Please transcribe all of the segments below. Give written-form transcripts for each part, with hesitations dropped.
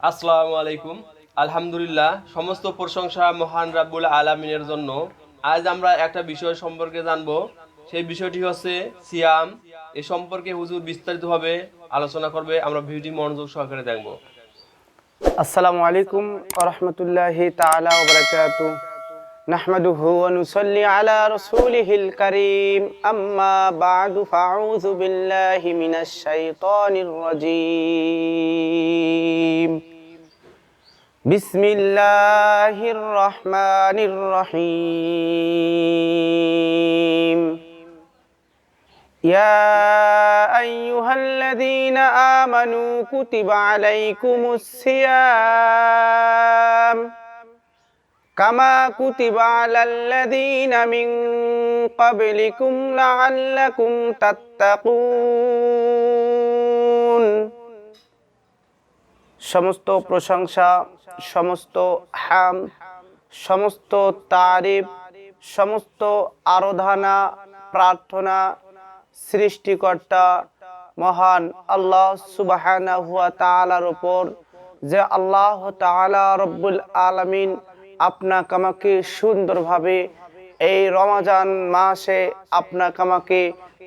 আসসালামু আলাইকুম। আলহামদুলিল্লাহ, সমস্ত প্রশংসা মহান রাব্বুল আলামিনের জন্য। আজ আমরা একটা বিষয় সম্পর্কে জানবো। সেই বিষয়টি হচ্ছে সিয়াম। এ সম্পর্কে হুজুর বিস্তারিতভাবে আলোচনা করবে, আমরা ভিডিওটি মনোযোগ সহকারে দেখবো। আসসালামু আলাইকুম ওয়া রাহমাতুল্লাহি তাআলা ওয়া বারাকাতুহু নাহমাদুহু ওয়া নুসাল্লি আলা রাসূলিহিল কারীম আম্মা বা'দু ফাআউযু বিল্লাহি মিনাশ শাইতানির রাজীম বিসমিল্লাহির রহমানির রহিম يا أيها الذين آمنوا كتب عليكم الصيام كما كتب على الذين من قبلكم لعلكم تتقون সমস্ত প্রশংসা, সমস্ত হাম, সমস্ত তারিফ, সমস্ত আরাধনা প্রার্থনা সৃষ্টিকর্তা মহান আল্লাহ সুবহানাহু ওয়া তাআলার উপর, যে আল্লাহ তাআলা রব্বুল আলামিন আপনাকে আমাকে সুন্দরভাবে এই রমজান মাসে আপনাকে আমাকে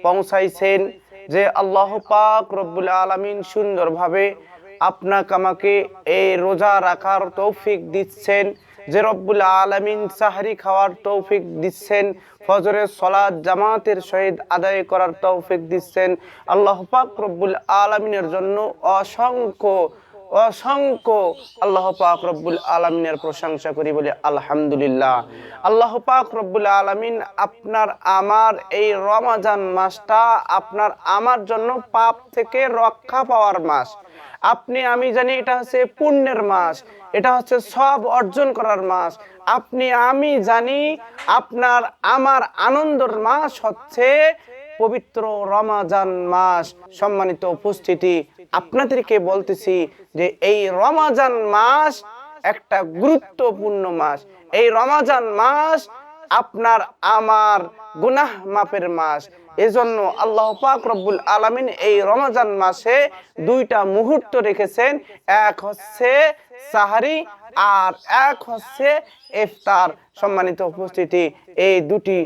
পৌঁছাইছেন। যে আল্লাহ পাক রব্বুল আলামিন সুন্দরভাবে আপনাকে আমাকে এই রোজা রাখার তৌফিক দিচ্ছেন, যে রব্বুল আলামিন সাহরি খাওয়ার তৌফিক দিচ্ছেন, ফজরের সালাত জামাতের সহিত আদায় করার তৌফিক দিচ্ছেন। আল্লাহ পাক রব্বুল আলামিনের জন্য অসংখ্য অসংখ্য আল্লাহ পাক রব্বুল আলামিনের প্রশংসা করি, বলে আলহামদুলিল্লাহ। আল্লাহ পাক রব্বুল আলামিন আপনার আমার এই রমজান মাসটা আপনার আমার জন্য পাপ থেকে রক্ষা পাওয়ার মাস। আপনি আমি জানি এটা হচ্ছে পুণ্যের মাস, এটা হচ্ছে সব অর্জন করার মাস। আপনি আমি জানি আপনার আমার আনন্দের মাস হচ্ছে পবিত্র রমজান মাস। সম্মানিত উপস্থিতি, আপনাদেরকে বলতেছি যে এই রমজান মাস একটা গুরুত্বপূর্ণ মাস। এই রমজান মাস আপনার আমার গুনাহ মাফের মাস। এজন্য আল্লাহ পাক রব্বুল আলামিন এই রমজান মাসে দুইটা মুহূর্ত রেখেছেন, এক হচ্ছে সাহারি আর এক হচ্ছে ইফতার। সম্মানিত উপস্থিতি, এই দুটি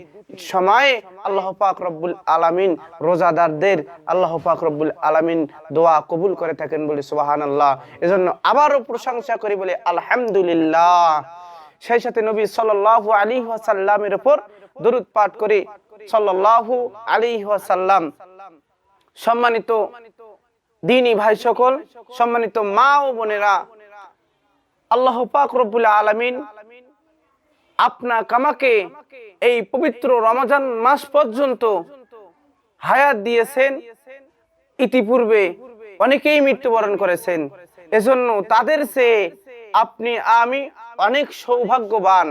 সময়ে আল্লাহ পাক রব্বুল আলামিন রোজাদারদের আল্লাহ পাক রব্বুল আলামিন দোয়া কবুল করে থাকেন, বলে সুবহানাল্লাহ। এজন্য আবারও প্রশংসা করি, বলে আলহামদুলিল্লাহ। সেই সাথে নবী সাল্লাল্লাহু আলাইহি ওয়াসাল্লামের উপর দরুদ পাঠ করি, সাল্লাল্লাহু আলাইহি ওয়াসাল্লাম। সম্মানিত দ্বীনি ভাই সকল, সম্মানিত মা ও বোনেরা, আল্লাহ পাক রব্বুল আলামিন আপনাকে আমাকে এই পবিত্র রমজান মাস পর্যন্ত হায়াত দিয়েছেন। ইতিপূর্বে অনেকেই মৃত্যুবরণ করেছেন, এজন্য তাদের চেয়ে আপনি আমি অনেক সৌভাগ্যবান।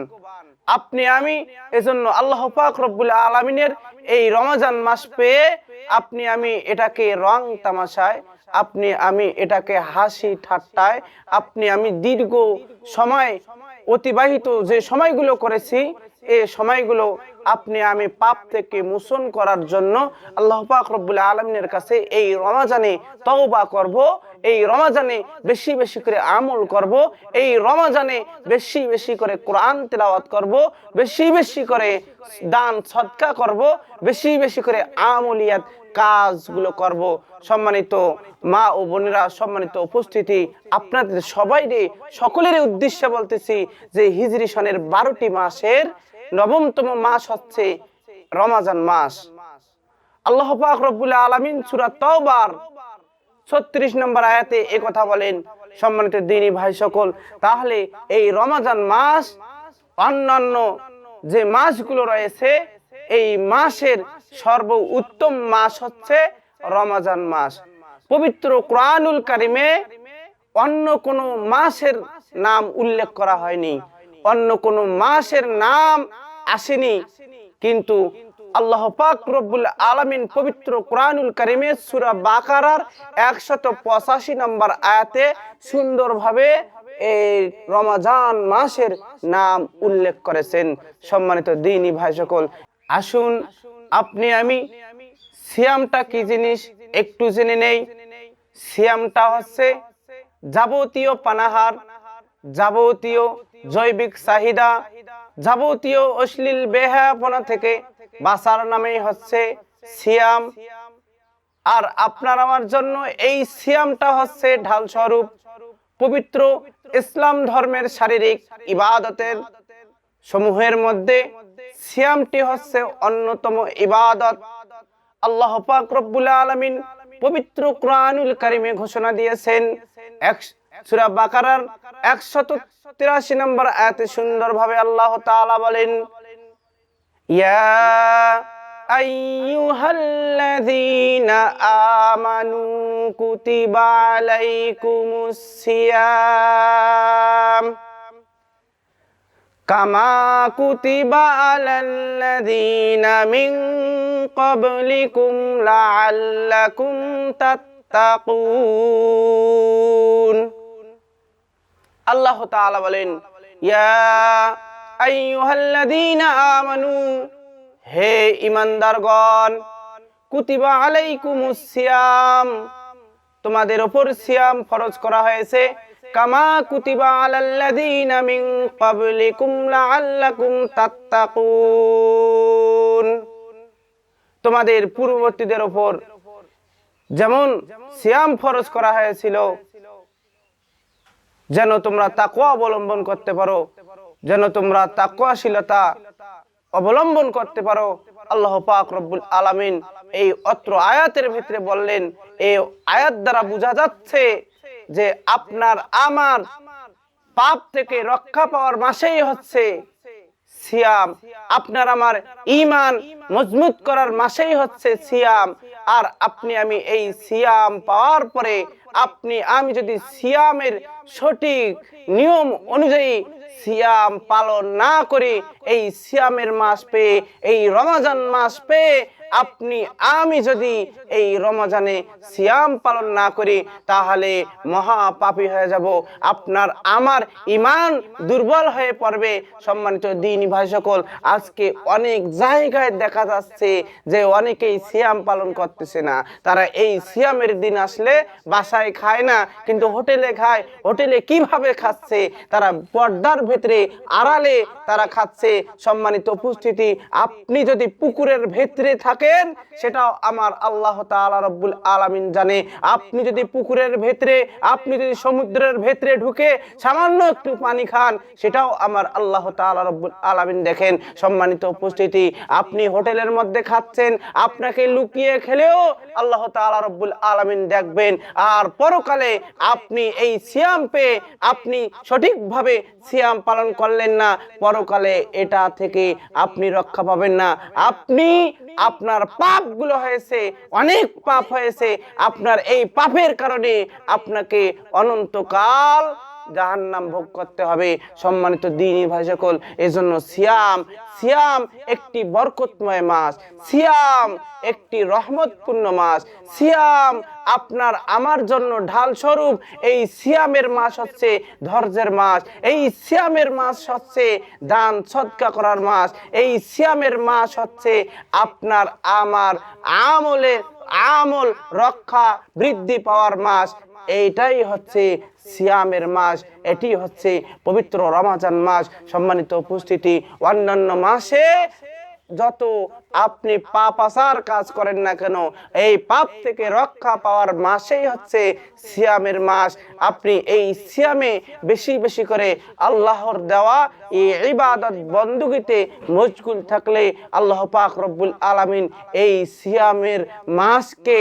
আপনি আমি এজন্য আল্লাহ পাক রব্বুল আলামিনের এই রমজান মাস পেয়ে আপনি আমি এটাকে রং তামাশায়, আপনি আমি এটাকে হাসি ঠাট্টায়, আপনি আমি দীর্ঘ সময় অতিবাহিত যে সময়গুলো করেছি, এই সময়গুলো আপনি আমি পাপ থেকে মোচন করার জন্য আল্লাহ পাক রব্বুল আলামিনের কাছে এই রমজানে তওবা করব, এই রমজানে বেশি বেশি করে আমল করব, এই রমজানে বেশি বেশি করে কোরআন তেলাওয়াত করব, বেশি বেশি করে দান সদকা করব, বেশি বেশি করে আমলিয়াত কাজগুলো করব। সম্মানিত মা ও বোনেরা, সম্মানিত উপস্থিতি, আপনাদের সবাইকে সকলের উদ্দেশ্যে বলতেছি যে হিজরি সনের 12টি মাসের নবমতম মাস হচ্ছে রমজান মাস। আল্লাহ পাক রব্বুল আলামিন সূরা তাওবার 36 নম্বর আয়াতে এই কথা বলেন। সম্মানিত দ্বীনি ভাই সকল, তাহলে এই রমজান মাস অন্যান্য যে মাসগুলো রয়েছে, এই মাসের সর্বোত্তম মাস হচ্ছে রমজান মাস। পবিত্র কোরআনুল কারিমে অন্য কোনো মাসের নাম উল্লেখ করা হয়নি, অন্য কোনো মাসের নাম আসেনি, কিন্তু আল্লাহ পাক রব্বুল আলামিন পবিত্র কোরআনুল কারিমে সূরা বাকারার 185 নম্বর আয়াতে সুন্দরভাবে এই রমজান মাসের নাম উল্লেখ করেছেন। সম্মানিত দ্বীনি ভাই সকল, আসুন আপনি আমি সিয়ামটা কি জিনিস একটু জেনে নেই। সিয়ামটা হচ্ছে যাবতীয় পানাহার, যাবতীয় জৈবিক চাহিদা, যাবতীয় অশ্লীল বেহায়াপনা থেকে বাঁচার নামেই হচ্ছে সিয়াম। আর আপনার আমার জন্য এই সিয়ামটা হচ্ছে ঢাল স্বরূপ। পবিত্র ইসলাম ধর্মের শারীরিক ইবাদতের সমূহের মধ্যে সিয়ামটি হচ্ছে অন্যতম ইবাদত। আল্লাহ পাক রব্বুল আলামিন পবিত্র কুরআনুল কারীমে ঘোষণা দিয়েছেন, সূরা বাকারার 183 নম্বর আয়াতে সুন্দরভাবে আল্লাহ তাআলা বলেন, ইয়া আইয়ুহাল্লাযীনা আমানু কুতিবা আলাইকুমুস সিয়াম কামা কুতিবা আলাল্লাযীনা মিন ক্বাবলিকুম লাআল্লাকুম তাত্তাকুন। আল্লাহ তাআলা বলেন, ইয়া আইয়ুহাল্লাযীনা আমানু, হে ঈমানদারগণ, কুতিবা আলাইকুমুস সিয়াম, তোমাদের উপর সিয়াম ফরজ করা হয়েছে, কামা কুতিবা আলাল্লাযীনা মিন ক্বাবলিকুম লাআল্লাকুম তাত্তাকুন, তোমাদের পূর্ববর্তীদের উপর যেমন সিয়াম ফরজ করা হয়েছিল যেন তোমরা তাকওয়া অবলম্বন করতে পারো, যেন তোমরা তাকওয়াশীলতা অবলম্বন করতে পারো। আল্লাহ পাক রব্বুল আলামিন এই অত্র আয়াতের ভিতরে বললেন, এই আয়াত দ্বারা বোঝা যাচ্ছে যে আপনার আমার পাপ থেকে রক্ষা পাওয়ার মাসেই হচ্ছে সিয়াম, আপনার আমার ঈমান মজবুত করার মাসেই হচ্ছে সিয়াম। আর আপনি আমি এই সিয়াম পাওয়ার পরে আমি যদি সিয়ামের সঠিক নিয়ম অনুযায়ী সিয়াম পালন না করি, এই সিয়ামের মাস পেয়ে, এই রমজান মাস পেয়ে আমি যদি এই রমজানে সিয়াম পালন না করি, তাহলে মহা পাপী হয়ে যাব, আপনার আমার ঈমান দুর্বল হয়ে পড়বে। সম্মানিত দ্বীনি ভাই সকল, আজকে অনেক জায়গায় দেখা যাচ্ছে যে অনেকেই সিয়াম পালন করতেছে না। তারা এই সিয়ামের দিন আসলে বাসায় খায় না, কিন্তু হোটেলে খায়। হোটেলে কিভাবে খাচ্ছে? তারা পর্দার ভেতরে আড়ালে তারা খাচ্ছে। সম্মানিত উপস্থিতি, আপনি যদি পুকুরের ভেতরে থাকেন, সেটাও আমার আল্লাহ তাআলা রব্বুল আলামিন জানে। আপনি যদি পুকুরের ভেতরে, আপনি যদি সমুদ্রের ভেতরে ঢুকে সামান্য একটু পানি খান, সেটাও আমার আল্লাহ তাআলা রব্বুল আলামিন দেখেন। সম্মানিত উপস্থিতি, আপনি হোটেলের মধ্যে খাচ্ছেন, আপনাকে লুকিয়ে খেলেও আল্লাহ তাআলা রব্বুল আলামিন দেখবেন। আর পরকালে আপনি এই সিয়াম পেয়ে আপনি সঠিকভাবে সিয়াম পালন করলেন না, পরকালে এটা থেকে আপনি রক্ষা পাবেন না। আপনার পাপগুলো হয়েছে, অনেক পাপ হয়েছে, আপনার এই পাপের কারণে আপনাকে অনন্তকাল জাহান্নাম ভোগ করতে হবে। সম্মানিত দ্বীনি ভাই সকল, এজন্য সিয়াম একটি বরকতময় মাস, সিয়াম একটি রহমতপূর্ণ মাস, সিয়াম আপনার আমার জন্য ঢাল স্বরূপ। এই সিয়ামের মাস হচ্ছে ধৈর্যের মাস, এই সিয়ামের মাস হচ্ছে দান সদকা করার মাস, এই সিয়ামের মাস হচ্ছে আপনার আমার আমল রক্ষা বৃদ্ধি পাওয়ার মাস। এইটাই হচ্ছে সিয়ামের মাস, এটি হচ্ছে পবিত্র রমজান মাস। সম্মানিত উপস্থিতি, অন্যান্য মাসে যত আপনি পাপাচার কাজ করেন না কেন, এই পাপ থেকে রক্ষা পাওয়ার মাসেই হচ্ছে সিয়ামের মাস। আপনি এই সিয়ামে বেশি বেশি করে আল্লাহর দেওয়া এই ইবাদত বন্দেগীতে মশগুল থাকলে আল্লাহ পাক রব্বুল আলামিন এই সিয়ামের মাসকে,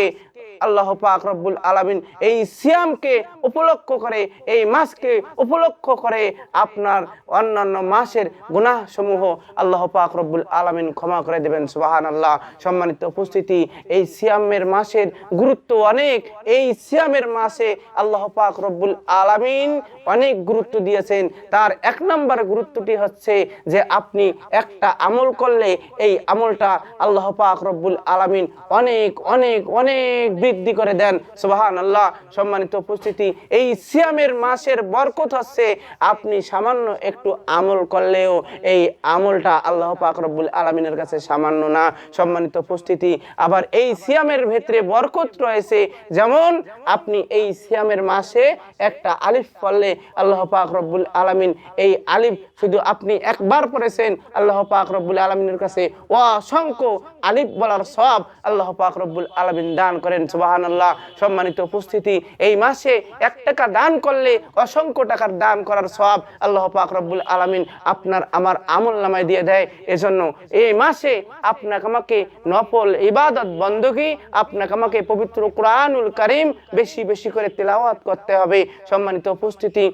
আল্লাহ পাক রব্বুল আলামিন এই সিয়ামকে উপলক্ষ করে, এই মাসকে উপলক্ষ করে আপনার অন্যান্য মাসের গুনাহ সমূহ আল্লাহ পাক রব্বুল আলামিন ক্ষমা করে দেবেন। সুবহানাল্লাহ। সম্মানিত উপস্থিতি, এই সিয়ামের মাসের গুরুত্ব অনেক। এই সিয়ামের মাসে আল্লাহ পাক রব্বুল আলামিন অনেক গুরুত্ব দিয়েছেন। তার এক নম্বর গুরুত্বটি হচ্ছে যে আপনি একটা আমল করলে এই আমলটা আল্লাহ পাক রব্বুল আলামিন অনেক অনেক অনেক বৃদ্ধি করে দেন। সুবহানাল্লাহ। সম্মানিত উপস্থিতি, এই সিয়ামের মাসের বরকত হচ্ছে আপনি সামান্য একটু আমল করলেও এই আমলটা আল্লাহ পাক রব্বুল আলামিনের কাছে সামান্য না। সম্মানিত উপস্থিতি, আবার এই সিয়ামের ভেতরে বরকত রয়েছে, যেমন আপনি এই সিয়ামের মাসে একটা আলিফ পড়লে আল্লাহ পাক রব্বুল আলামিন এই আলিফ শুধু আপনি একবার পড়েছেন, আল্লাহ পাক রব্বুল আলামিনের কাছে অসংখ্য আলিফ বলার সওয়াব আল্লাহ পাক রব্বুল আলামিন দান করেন। সুবহানাল্লাহ। সম্মানিত উপস্থিতি, এই মাসে 1 টাকা দান করলে অসংখ্য টাকার দান করার সওয়াব আল্লাহ পাক রব্বুল আলামিন আপনার আমার আমলনামায় দিয়ে দেয়। এজন্য এই মাসে আপনাকে আমাকে নফল ইবাদত বندگی আপনাকে আমাকে পবিত্র কোরআনুল কারীম বেশি বেশি করে তেলাওয়াত করতে হবে। সম্মানিত উপস্থিতি,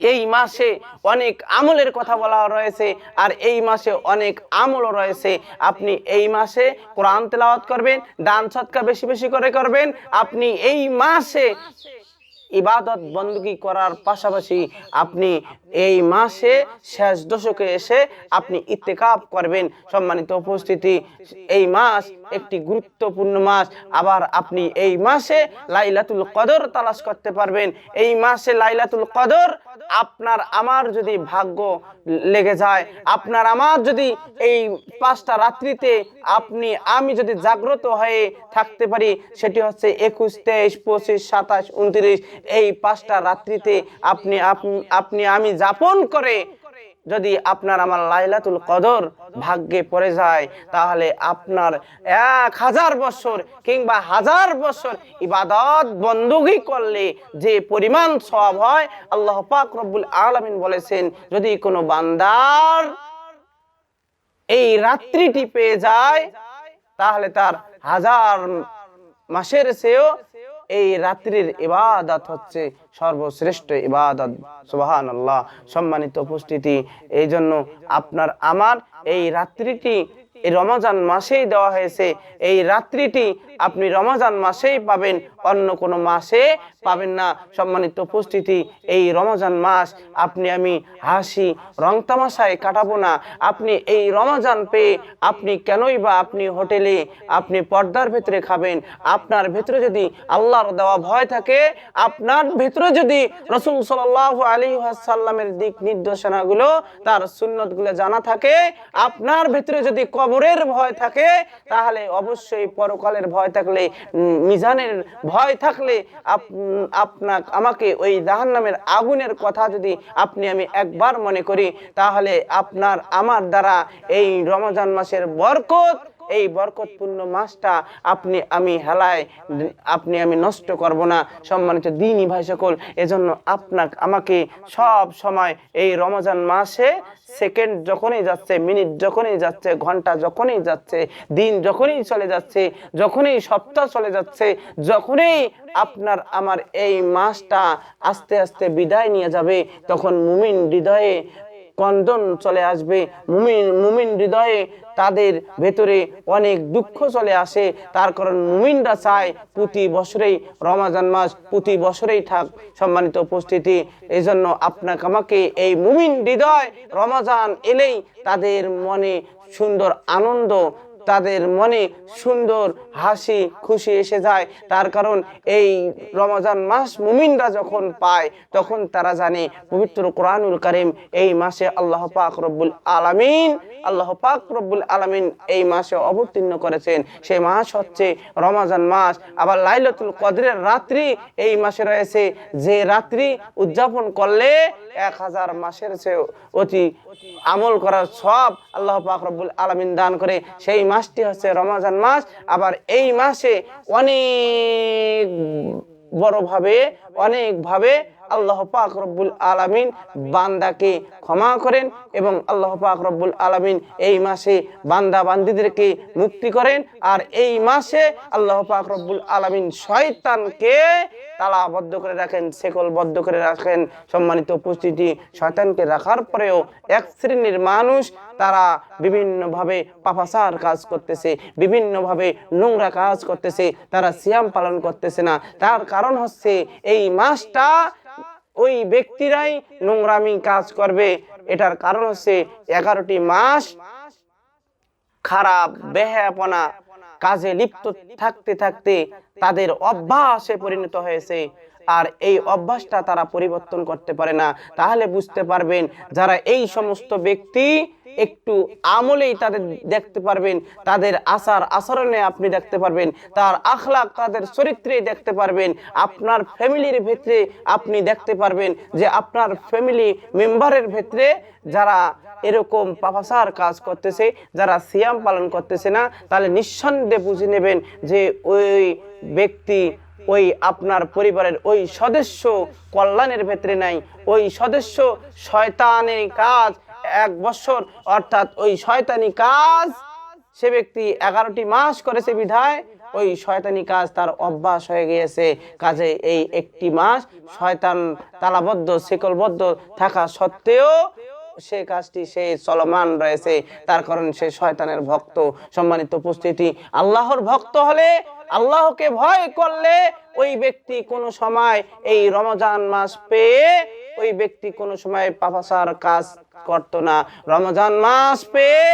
এই মাসে অনেক আমলের কথা বলা রয়েছে, আর এই মাসে অনেক আমলও রয়েছে। আপনি এই মাসে কোরআন তেলাওয়াত করবেন, দান সদকা বেশি বেশি করে করবেন। আপনি এই মাসে ইবাদত বندگی করার পাশাপাশি আপনি এই মাসে শেষ দশকে এসে আপনি ইতিকাফ করবেন। সম্মানিত উপস্থিতি, এই মাস একটি গুরুত্বপূর্ণ মাস। আবার আপনি এই মাসে লাইলাতুল কদর তালাশ করতে পারবেন। এই মাসে লাইলাতুল কদর আপনার আমার যদি ভাগ্য লেগে যায়, আপনার আমার যদি এই 5টা রাত্রিতে আমি যদি জাগ্রত হয়ে থাকতে পারি, সেটি হচ্ছে 21, 23, 25, 27, 29 এই 5টা রাত্রিতে আমি যাপন করে যদি আপনার আমার লাইলাতুল কদর ভাগ্যে পড়ে যায়, তাহলে আপনার 1000 বছর কিংবা 1000 বছর ইবাদত বندگی করলে যে পরিমাণ সওয়াব হয়, আল্লাহ পাক রব্বুল আলামিন বলেছেন, যদি কোনো বান্দার এই রাত্রিটি পেয়ে যায়, তাহলে তার 1000 মাসের চেয়েও এই রাত্রির ইবাদত হচ্ছে সর্বশ্রেষ্ঠ ইবাদত। সুবহানাল্লাহ। সম্মানিত উপস্থিতি, এই জন্য আপনার আমার এই রাত্রিটি এই রমজান মাসেই দেওয়া হয়েছে। এই রাত্রিটি আপনি রমজান মাসেই পাবেন, অন্য কোনো মাসে পাবেন না। সম্মানিত উপস্থিতি, এই রমজান মাস আমি হাসি রং তামাশায় কাটাবো না। আপনি এই রমজান পেয়ে আপনি কেনই বা আপনি হোটেলে আপনি পর্দার ভেতরে খাবেন? আপনার ভেতরে যদি আল্লাহর দেওয়া ভয় থাকে, আপনার ভেতরে যদি রাসূল সাল্লাল্লাহু আলাইহি ওয়াসাল্লামের দিক নির্দেশনাগুলো তার সুন্নতগুলো জানা থাকে, আপনার ভেতরে যদি কবরের ভয় থাকে, তাহলে অবশ্যই পরকালের ভয় থাকলে, মিজানের ভয় থাকলে আমাকে ওই জাহান্নামের আগুনের কথা যদি আমি একবার মনে করি, তাহলে আপনার আমার দ্বারা এই রমজান মাসের বরকত, এই বরকতপূর্ণ মাসটা আমি নষ্ট করব না। সম্মানিত দ্বীনি ভাই সকল, এজন্য আমাকে সব সময় এই রমজান মাসে সেকেন্ড যখনই যাচ্ছে, মিনিট যখনই যাচ্ছে, ঘন্টা যখনই যাচ্ছে, দিন যখনই চলে যাচ্ছে, যখনই সপ্তাহ চলে যাচ্ছে, যখনই আপনার আমার এই মাসটা আস্তে আস্তে বিদায় নিয়ে যাবে, তখন মুমিন হৃদয়ে কন্দন চলে আসবে। মুমিন হৃদয়ে তাদের ভেতরে অনেক দুঃখ চলে আসে। তার কারণ মুমিনরা চায় প্রতি বছরেই রমজান মাস প্রতি বছরেই থাক। সম্মানিত উপস্থিতি, এই জন্য আপনাকে আমাকে এই মুমিন হৃদয় রমজান এলেই তাদের মনে সুন্দর আনন্দ, তাদের মনে সুন্দর হাসি খুশি এসে যায়। তার কারণ এই রমজান মাস মুমিনরা যখন পায়, তখন তারা জানে পবিত্র কোরআনুল কারীম এই মাসে আল্লাহ পাক রব্বুল আলামিন এই মাসে অবতীর্ণ করেছেন। সেই মাস হচ্ছে রমজান মাস। আবার লাইলাতুল কদরের রাত্রি এই মাসে রয়েছে, যে রাত্রি উদযাপন করলে 1000 মাসের চেয়ে অতি আমল করার সব আল্লাহ পাক রব্বুল আলামিন দান করে। সেই মাসটি হচ্ছে রমজান মাস। আবার এই মাসে অনেক বড়ভাবে অনেকভাবে আল্লাহ পাক রব্বুল আলামিন বান্দাকে ক্ষমা করেন, এবং আল্লাহ পাক রব্বুল আলামিন এই মাসে বান্দা বান্দীদেরকে মুক্তি করেন। আর এই মাসে আল্লাহ পাক রব্বুল আলামিন শয়তানকে তালাবদ্ধ করে রাখেন, শেকলবদ্ধ করে রাখেন। সম্মানিত উপস্থিতি, শয়তানকে রাখার পরেও এক শ্রেণীর মানুষ তারা বিভিন্নভাবে পাপাচার কাজ করতেছে, বিভিন্নভাবে নোংরা কাজ করতেছে, তারা সিয়াম পালন করতেছে না। তার কারণ হচ্ছে এই মাসটা ওই ব্যক্তিরাই নোংরামি কাজ করবে। এটার কারণ হচ্ছে 11টি মাস খারাপ বেহায়াপনা, কাজে লিপ্ত থাকতে থাকতে তাদের অভ্যাসে পরিণত হয়েছে, আর এই অভ্যাসটা তারা পরিবর্তন করতে পারে না। তাহলে বুঝতে পারবেন যারা এই সমস্ত ব্যক্তি একটু আমলেই তাদের দেখতে পারবেন, তাদের আচার আচরণে আপনি দেখতে পারবেন, তার আখলাক তাদের চরিত্রে দেখতে পারবেন, আপনার ফ্যামিলির ভিতরে আপনি দেখতে পারবেন যে আপনার ফ্যামিলি মেম্বারের ভিতরে যারা এরকম পাপাচার কাজ করতেছে, যারা সিয়াম পালন করতেছে না, তাহলে নিঃসন্দেহে বুঝে নেবেন যে ওই ব্যক্তি ওই আপনার পরিবারের ওই সদস্য কল্যাণের ক্ষেত্রে নাই। ওই সদস্য শয়তানের কাজ 1 বছর, অর্থাৎ ওই শয়তানি কাজ সে ব্যক্তি 11টি মাস করেছে বিধায় ওই শয়তানি কাজ তার অভ্যাস হয়ে গিয়েছে। কাজে এই একটি মাস শয়তান তালাবদ্ধ শিকলবদ্ধ থাকা সত্ত্বেও সে কাজটি সে চলমান রয়েছে, তার কারণ সে শয়তানের ভক্ত। সম্মানিত উপস্থিতি, আল্লাহর ভক্ত হলে, আল্লাহকে ভয় করলে ওই ব্যক্তি কোনো সময় এই রমজান মাস পেয়ে ওই ব্যক্তি কোনো সময় পাপাচার কাজ করতো না। রমজান মাস পেয়ে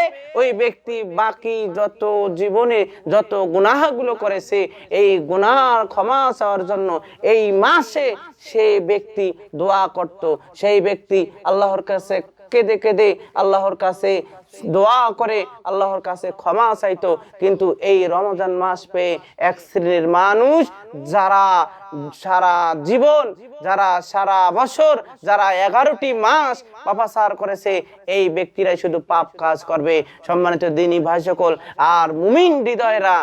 ওই ব্যক্তি বাকি যত জীবনে যত গুনাহগুলো করেছে এই গুনাহ ক্ষমা চাওয়ার জন্য এই মাসে সেই ব্যক্তি দোয়া করত, সেই ব্যক্তি আল্লাহর কাছে কেঁদে কেঁদে আল্লাহর কাছে দোয়া করে আল্লাহর কাছে ক্ষমা চাইতো। কিন্তু এই রমজান মাস পেয়ে এক শ্রেণীর মানুষ যারা সারা জীবন, যারা সারা বছর, যারা 11টি মাস পাপাচার করেছে, এই ব্যক্তিরাই শুধু পাপ কাজ করবে। সম্মানিত দ্বীনি ভাই সকল, আর মুমিন হৃদয়রা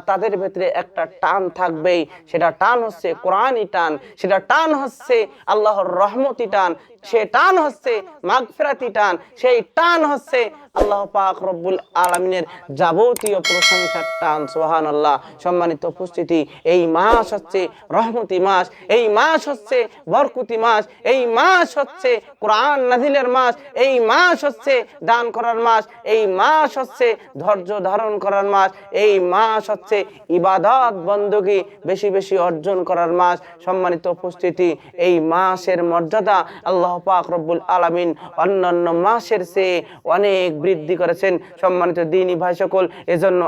তাদের ভেতরে একটা টান থাকবেই, সেটা টান হচ্ছে কোরআনী টান, সেটা টান হচ্ছে আল্লাহর রহমতি টান, সে টান হচ্ছে মাগফিরাতি টান, সেই টান হচ্ছে আল্লাহ পাক রব্বুল আলামিনের যাবতীয় প্রশংসার টান। সুবহানাল্লাহ। সম্মানিত উপস্থিতি, এই মাস হচ্ছে রহমতি মাস, এই মাস হচ্ছে বরকতি মাস, এই মাস হচ্ছে কোরআন নাজিলের মাস, এই মাস হচ্ছে দান করার মাস, এই মাস হচ্ছে ধৈর্য ধারণ করার মাস, এই মাস হচ্ছে ইবাদত বندگی বেশি বেশি অর্জন করার মাস। সম্মানিত উপস্থিতি, এই মাসের মর্যাদা আল্লাহ পাক রব্বুল আলামিন অন্যান্য মাসের চেয়ে অনেক বৃদ্ধি করেছেন। সম্মানিত দ্বীনি ভাই সকল, এজন্য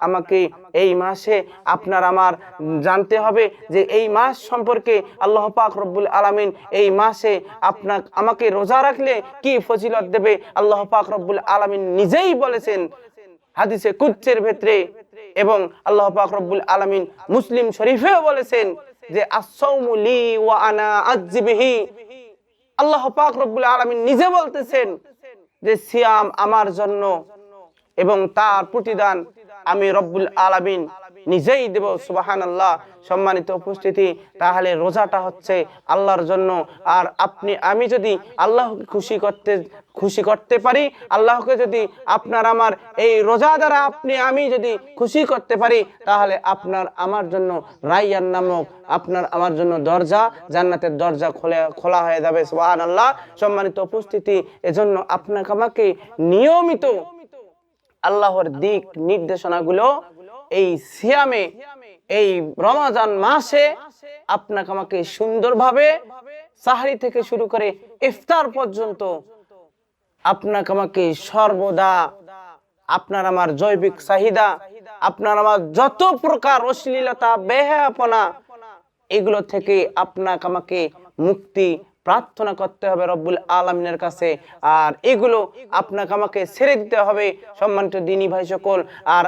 আমাকে এই মাসে আপনার আমার জানতে হবে যে এই মাস সম্পর্কে আল্লাহ পাক রব্বুল আলামিন এই মাসে আমাকে রোজা রাখলে কি ফজিলত দেবে। আল্লাহ পাক রব্বুল আলামিন নিজেই বলেছেন হাদিসে কুদসির ভিতরে, এবং আল্লাহ পাক রব্বুল আলামিন মুসলিম শরীফেও বলেছেন যে আস-সাওমু লি ওয়া আনা আজজি বিহি। আল্লাহ পাক রব্বুল আলামিন নিজে বলতেছেন যে সিয়াম আমার জন্য এবং তার প্রতিদান আমি রব্বুল আলামিন নিজেই দেব। সুবহানাল্লাহ। সম্মানিত উপস্থিতি, তাহলে রোজাটা হচ্ছে আল্লাহর জন্য, আর আমি যদি আল্লাহকে খুশি করতে পারি, আল্লাহকে যদি আপনার আমার এই রোজা দ্বারা আমি যদি খুশি করতে পারি, তাহলে আপনার আমার জন্য রায়্যান নামক আপনার আমার জন্য দরজা, জান্নাতের দরজা খোলা হয়ে যাবে। সুবহানাল্লাহ। সম্মানিত উপস্থিতি, এজন্য আপনাকে আমাকে নিয়মিত আল্লাহর দিক নির্দেশনাগুলো এই সিয়ামে, এই রমজান মাসে আপনাকে আমাকে সুন্দরভাবে সাহরি থেকে শুরু করে ইফতার পর্যন্ত আপনাকে আমাকে সর্বদা আপনার আমার জৈবিক চাহিদা, আপনার আমার যত প্রকার অশ্লীলতা বেহায়াপনা, এগুলো থেকে আপনাকে আমাকে মুক্তি প্রার্থনা করতে হবে রব্বুল আলামিনের কাছে, আর এগুলো আপনাকে আমাকে ছেড়ে দিতে হবে। সম্মানিত দ্বীনি ভাই সকল, আর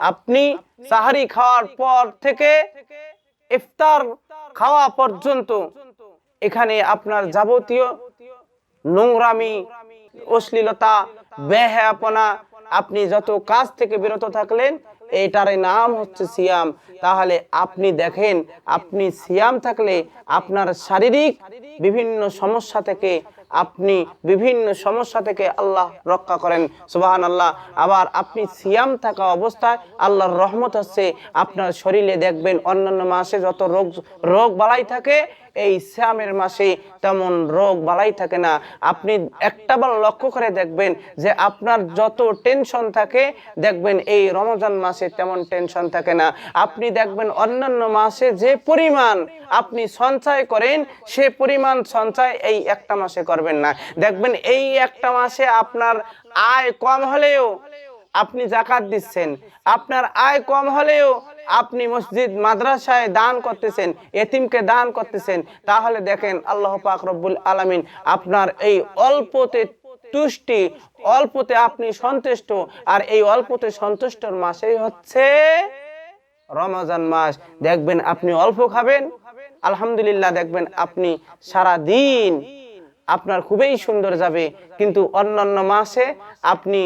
আপনি সাহারি খাওয়ার পর থেকে ইফতার খাওয়া পর্যন্ত এখানে আপনার যাবতীয় নোংরামি, অশ্লীলতা, বেহায়াপনা, আপনি যত কাজ থেকে বিরত থাকলেন, এটার নাম হচ্ছে সিয়াম। তাহলে আপনি দেখেন, আপনি সিয়াম থাকলে আপনার শারীরিক বিভিন্ন সমস্যা থেকে আল্লাহ রক্ষা করেন। সুবহানাল্লাহ। আবার আপনি সিয়াম থাকা অবস্থায় আল্লাহর রহমত হচ্ছে আপনার শরীরে দেখবেন অন্যান্য মাসে যত রোগ বালাই থাকে, এই সিয়ামের মাসে তেমন রোগ বালাই থাকে না। আপনি একটাবার লক্ষ্য করে দেখবেন যে আপনার যত টেনশন থাকে, দেখবেন এই রমজান মাসে তেমন টেনশন থাকে না। আপনি দেখবেন অন্যান্য মাসে যে পরিমাণ আপনি সঞ্চয় করেন, সে পরিমাণ সঞ্চয় এই একটা মাসে করবেন না। দেখবেন এই একটা মাসে আপনার আয় কম হলেও আপনি যাকাত দিচ্ছেন, আপনার আয় কম হলেও আপনি মসজিদ মাদ্রাসায় দান করতেছেন, এতিমকে দান করতেছেন, তাহলে দেখেন আল্লাহ পাক রব্বুল আলামিন আপনার এই অল্পতে তুষ্টি, অল্পতে আপনি সন্তুষ্ট। আর এই অল্পতে সন্তুষ্টর মাসেই হচ্ছে রমজান মাস। দেখবেন আপনি অল্প খাবেন, আলহামদুলিল্লাহ, দেখবেন আপনি সারা দিন আপনার খুবই সুন্দর যাবে। কিন্তু অন্যান্য মাসে আপনি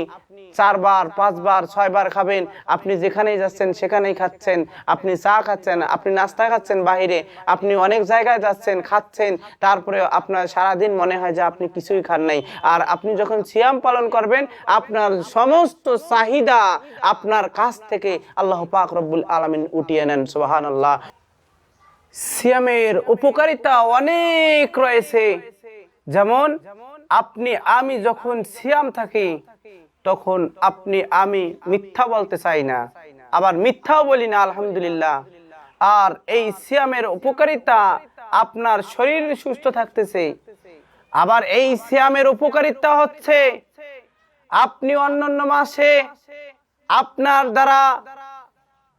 4 বার 5 বার 6 বার খাবেন, আপনি যেখানেই যাচ্ছেন সেখানেই খাচ্ছেন, আপনি চা খাচ্ছেন, আপনি নাস্তা খাচ্ছেন বাহিরে, আপনি অনেক জায়গায় যাচ্ছেন খাচ্ছেন, তারপরে আপনার সারাদিন মনে হয় যে আপনি কিছুই খান নাই। আর আপনি যখন সিয়াম পালন করবেন, আপনার সমস্ত চাহিদা আপনার কাছ থেকে আল্লাহ পাক রব্বুল আলামিন উঠিয়ে নেন। সুবহানাল্লাহ। সিয়ামের উপকারিতা অনেক রয়েছে। যেমন আমি যখন সিয়াম থাকি তখন আমি মিথ্যা বলতে চাই না, আবার মিথ্যাও বলি না, আলহামদুলিল্লাহ। আর এই সিয়ামের উপকারিতা আপনার শরীর সুস্থ থাকতেছে। আবার এই সিয়ামের উপকারিতা হচ্ছে আপনি অন্যান্য মাসে আপনার দ্বারা